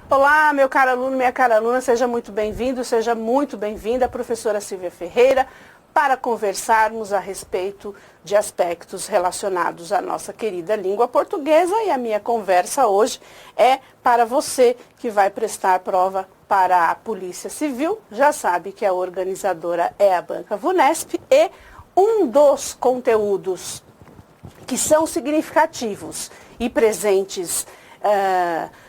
Olá, meu caro aluno, minha cara aluna, seja muito bem-vindo, seja muito bem-vinda, professora Silvia Ferreira, para conversarmos a respeito de aspectos relacionados à nossa querida língua portuguesa. E a minha conversa hoje é para você que vai prestar prova para a Polícia Civil. Já sabe que a organizadora é a Banca Vunesp e um dos conteúdos que são significativos e presentes,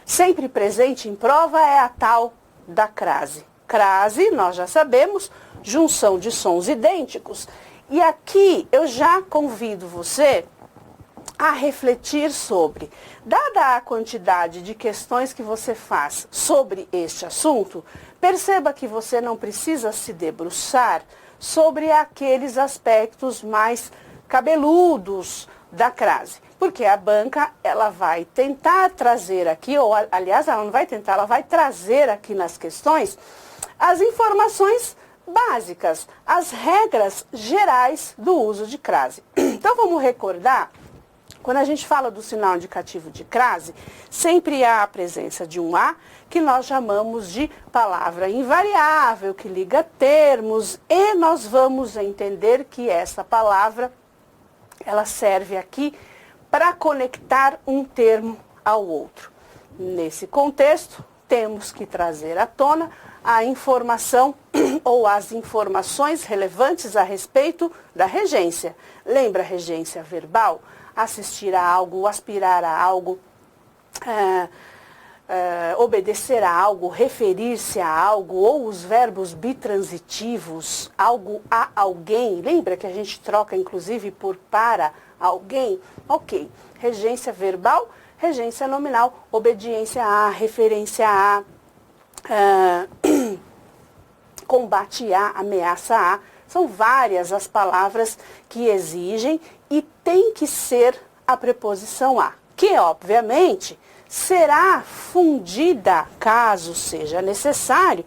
sempre presente em prova, é a tal da crase. Crase, nós já sabemos, junção de sons idênticos. E aqui eu já convido você a refletir sobre, dada a quantidade de questões que você faz sobre este assunto, perceba que você não precisa se debruçar sobre aqueles aspectos mais cabeludos da crase. Porque a banca, ela vai tentar trazer aqui, ou aliás, ela não vai tentar, ela vai trazer aqui nas questões as informações básicas, as regras gerais do uso de crase. Então vamos recordar, quando a gente fala do sinal indicativo de crase, sempre há a presença de um A, que nós chamamos de palavra invariável, que liga termos, e nós vamos entender que essa palavra, ela serve aqui para conectar um termo ao outro. Nesse contexto, temos que trazer à tona a informação ou as informações relevantes a respeito da regência. Lembra a regência verbal? Assistir a algo, aspirar a algo, obedecer a algo, referir-se a algo, ou os verbos bitransitivos, algo a alguém. Lembra que a gente troca inclusive por para alguém? Ok. Regência verbal, regência nominal, obediência a, referência a, combate a, ameaça a. São várias as palavras que exigem e tem que ser a preposição a, que obviamente será fundida, caso seja necessário,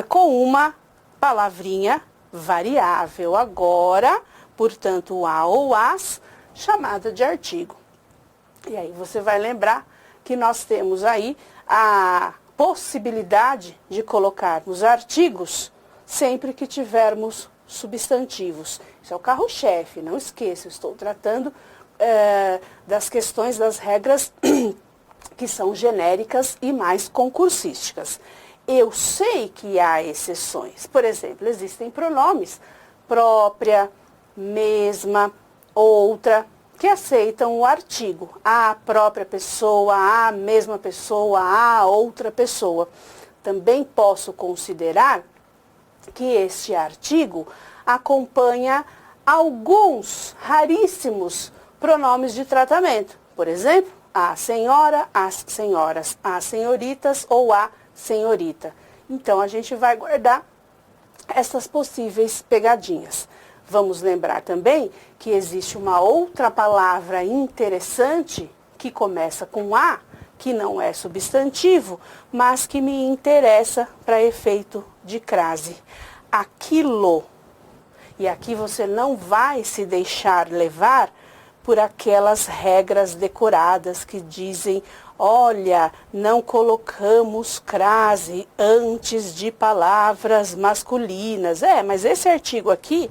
com uma palavrinha variável. Agora, portanto, o a ou as, chamada de artigo. E aí você vai lembrar que nós temos aí a possibilidade de colocarmos artigos sempre que tivermos substantivos. Isso é o carro-chefe, não esqueça, eu estou tratando das questões, das regras que são genéricas e mais concursísticas. Eu sei que há exceções. Por exemplo, existem pronomes própria, mesma, outra, que aceitam o artigo. A própria pessoa, a mesma pessoa, a outra pessoa. Também posso considerar que este artigo acompanha alguns raríssimos pronomes de tratamento. Por exemplo, a senhora, as senhoras, as senhoritas ou a senhorita. Então, a gente vai guardar essas possíveis pegadinhas. Vamos lembrar também que existe uma outra palavra interessante que começa com a, que não é substantivo, mas que me interessa para efeito de crase. Aquilo. E aqui você não vai se deixar levar por aquelas regras decoradas que dizem, olha, não colocamos crase antes de palavras masculinas. Mas esse artigo aqui,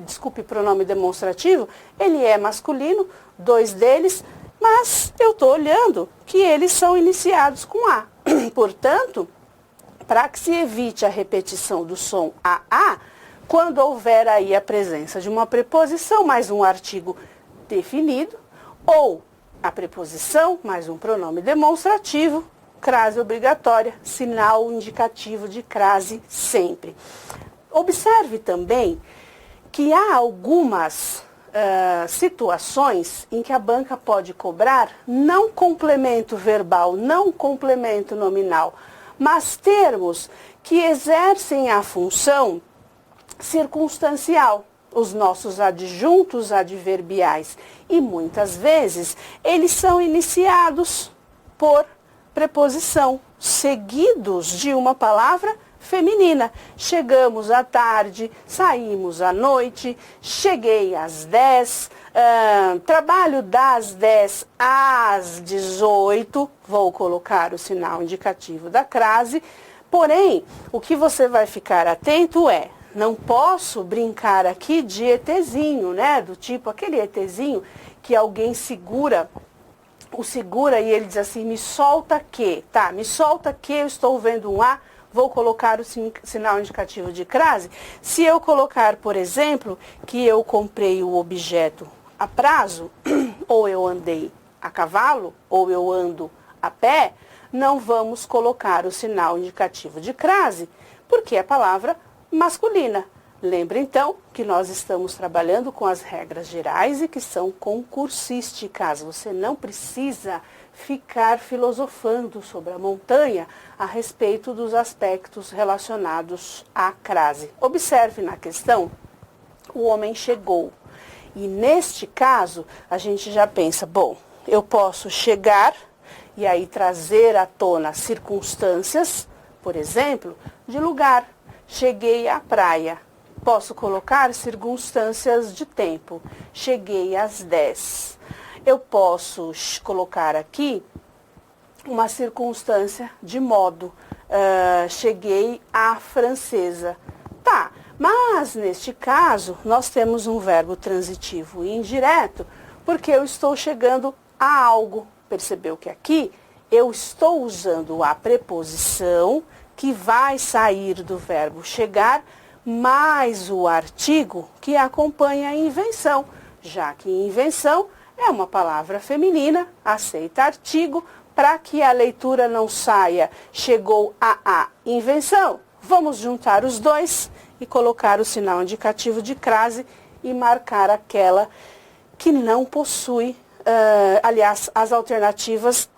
desculpe, pronome demonstrativo, ele é masculino, 2 deles, mas eu estou olhando que eles são iniciados com A. Portanto, para que se evite a repetição do som a, quando houver aí a presença de uma preposição mais um artigo definido, ou a preposição mais um pronome demonstrativo, crase obrigatória, sinal indicativo de crase sempre. Observe também que há algumas situações em que a banca pode cobrar não complemento verbal, não complemento nominal, mas termos que exercem a função circunstancial, os nossos adjuntos adverbiais. E muitas vezes eles são iniciados por preposição, seguidos de uma palavra feminina. Chegamos à tarde, saímos à noite, cheguei às 10, trabalho das 10 às 18, vou colocar o sinal indicativo da crase. Porém, o que você vai ficar atento é, não posso brincar aqui de ETzinho, né? Do tipo aquele ETzinho que alguém segura e ele diz assim, me solta que, tá? Me solta que eu estou vendo um A, vou colocar o sinal indicativo de crase. Se eu colocar, por exemplo, que eu comprei o objeto a prazo, ou eu andei a cavalo, ou eu ando a pé, não vamos colocar o sinal indicativo de crase, porque é palavra masculina. Lembra, então, que nós estamos trabalhando com as regras gerais e que são concursísticas. Você não precisa ficar filosofando sobre a montanha a respeito dos aspectos relacionados à crase. Observe na questão, o homem chegou. E neste caso, a gente já pensa, bom, eu posso chegar e aí trazer à tona circunstâncias, por exemplo, de lugar. Cheguei à praia. Posso colocar circunstâncias de tempo. Cheguei às 10. Eu posso colocar aqui uma circunstância de modo. Cheguei à francesa. Tá, mas neste caso nós temos um verbo transitivo e indireto porque eu estou chegando a algo. Percebeu que aqui eu estou usando a preposição que vai sair do verbo chegar mais o artigo que acompanha a invenção, já que invenção é uma palavra feminina, aceita artigo, para que a leitura não saia, chegou a invenção. Vamos juntar os dois e colocar o sinal indicativo de crase e marcar aquela que não possui, aliás, as alternativas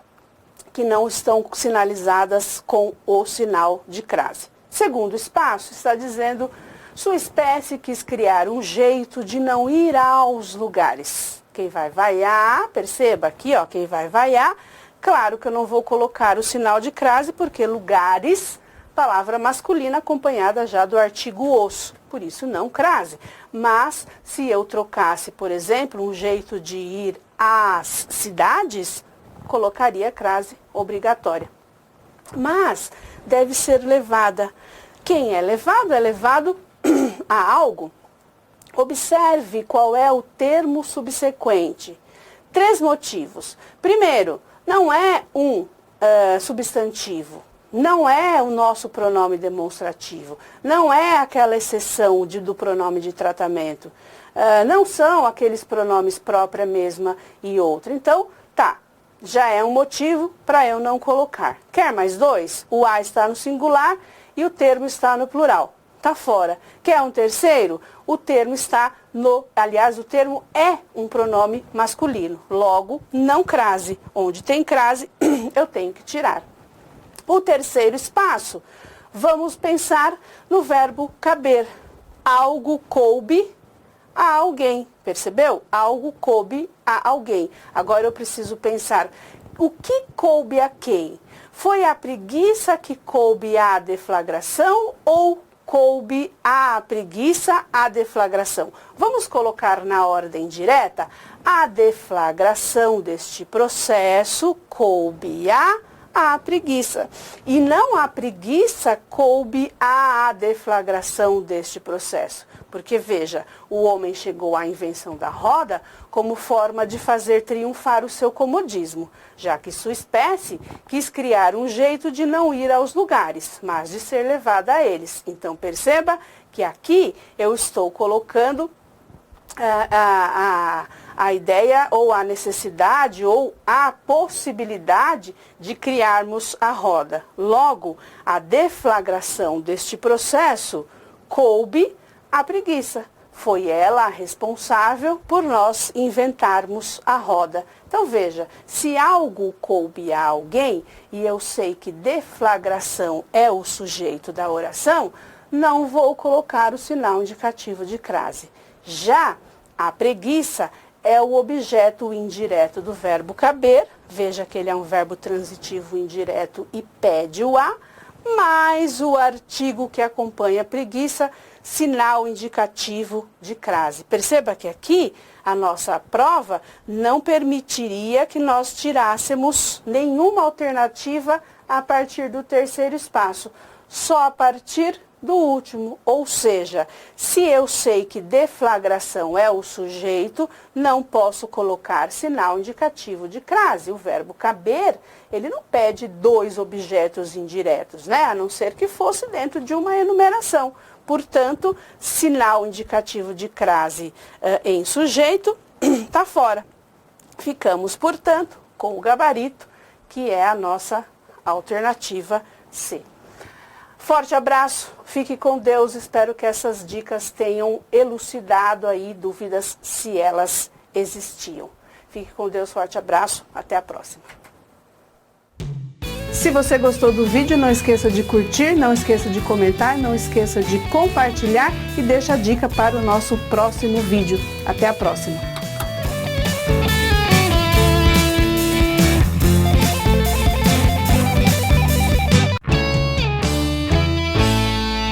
que não estão sinalizadas com o sinal de crase. Segundo espaço, está dizendo, sua espécie quis criar um jeito de não ir aos lugares. Quem vai vaiar, perceba aqui, ó, quem vai vaiar, claro que eu não vou colocar o sinal de crase, porque lugares, palavra masculina acompanhada já do artigo os, por isso não crase. Mas, se eu trocasse, por exemplo, um jeito de ir às cidades, colocaria crase obrigatória. Mas deve ser levada. Quem é levado a algo. Observe qual é o termo subsequente. 3 motivos. Primeiro, não é um substantivo. Não é o nosso pronome demonstrativo. Não é aquela exceção do pronome de tratamento. Não são aqueles pronomes própria, mesma e outra. Então, tá. Já é um motivo para eu não colocar. Quer mais 2? O A está no singular e o termo está no plural. Está fora. Quer um terceiro? O termo está no... Aliás, o termo é um pronome masculino. Logo, não crase. Onde tem crase, eu tenho que tirar. O terceiro espaço, vamos pensar no verbo caber. Algo coube a alguém. Percebeu? Algo coube a alguém. Agora eu preciso pensar, o que coube a quem? Foi a preguiça que coube à deflagração ou coube à preguiça à deflagração? Vamos colocar na ordem direta. A deflagração deste processo coube à preguiça. E não a preguiça coube à deflagração deste processo. Porque, veja, o homem chegou à invenção da roda como forma de fazer triunfar o seu comodismo, já que sua espécie quis criar um jeito de não ir aos lugares, mas de ser levada a eles. Então, perceba que aqui eu estou colocando a ideia ou a necessidade ou a possibilidade de criarmos a roda. Logo, a deflagração deste processo coube a preguiça. Foi ela a responsável por nós inventarmos a roda. Então veja, se algo coube a alguém, e eu sei que deflagração é o sujeito da oração, não vou colocar o sinal indicativo de crase. Já a preguiça é o objeto indireto do verbo caber. Veja que ele é um verbo transitivo indireto e pede o a, mais o artigo que acompanha preguiça, sinal indicativo de crase. Perceba que aqui a nossa prova não permitiria que nós tirássemos nenhuma alternativa a partir do terceiro espaço, só a partir do último. Ou seja, se eu sei que deflagração é o sujeito, não posso colocar sinal indicativo de crase. O verbo caber, ele não pede dois objetos indiretos, né? A não ser que fosse dentro de uma enumeração. Portanto, sinal indicativo de crase em sujeito está fora. Ficamos, portanto, com o gabarito, que é a nossa alternativa C. Forte abraço, fique com Deus, espero que essas dicas tenham elucidado aí dúvidas se elas existiam. Fique com Deus, forte abraço, até a próxima. Se você gostou do vídeo, não esqueça de curtir, não esqueça de comentar, não esqueça de compartilhar e deixa a dica para o nosso próximo vídeo. Até a próxima!